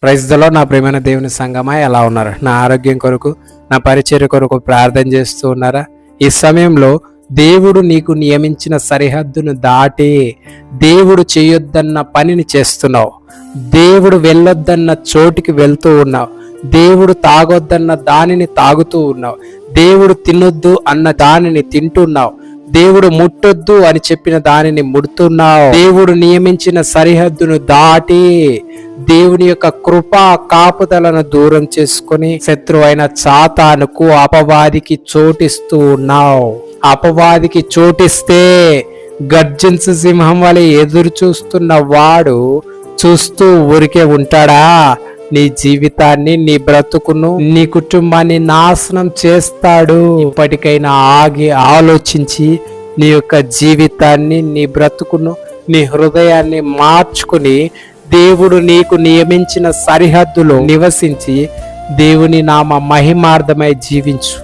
Praise the lord. నా ప్రియమైన దేవుని సంగమా, ఎలా ఉన్నారు? నా ఆరోగ్యం కొరకు, నా పరిచర్య కొరకు ప్రార్థన చేస్తూ ఉన్నారా? ఈ సమయంలో దేవుడు నీకు నియమించిన సరిహద్దును దాటి దేవుడు చేయొద్దన్న పనిని చేస్తున్నావు. దేవుడు వెళ్ళొద్దన్న చోటికి వెళ్తూ ఉన్నావు. దేవుడు తాగొద్దన్న దానిని తాగుతూ ఉన్నావు. దేవుడు తినొద్దు అన్న దానిని తింటున్నావు. దేవుడు ముట్టొద్దు అని చెప్పిన దానిని ముడుతున్నావు. దేవుడు నియమించిన సరిహద్దును దాటి దేవుని యొక్క కృపా కాపుదలను దూరం చేసుకొని శత్రువైన సాతానుకు, అపవాదికి చోటిస్తూ ఉన్నావు. అపవాదికి చోటిస్తే గర్జించు సింహం వలె ఎదురు చూస్తున్న వాడు చూస్తూ ఊరికే ఉంటాడా? నీ జీవితాన్ని, నీ బ్రతుకును, నీ కుటుంబాన్ని నాశనం చేస్తాడు. ఇప్పటికైనా ఆగి ఆలోచించి నీ యొక్క జీవితాన్ని, నీ బ్రతుకును, నీ హృదయాన్ని మార్చుకుని దేవుడు నీకు నియమించిన సరిహద్దులో నివసించి దేవుని నామ మహిమార్థమై జీవించు.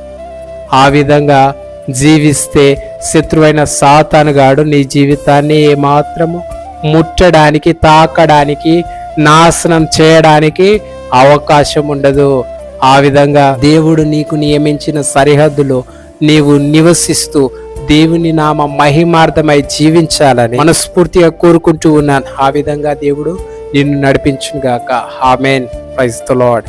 ఆ విధంగా జీవిస్తే శత్రువైన సాతానుగాడు నీ జీవితాన్ని ఏమాత్రము ముట్టడానికి, తాకడానికి, నాశనం చేయడానికి అవకాశం ఉండదు. ఆ విధంగా దేవుడు నీకు నియమించిన సరిహద్దులో నీవు నివసిస్తూ దేవుని నామ మహిమార్థమై జీవించాలని మనస్ఫూర్తిగా కోరుకుంటూ ఉన్నాను. ఆ విధంగా దేవుడు నిన్ను నడిపించును గాక. ఆమేన్. Praise the lord.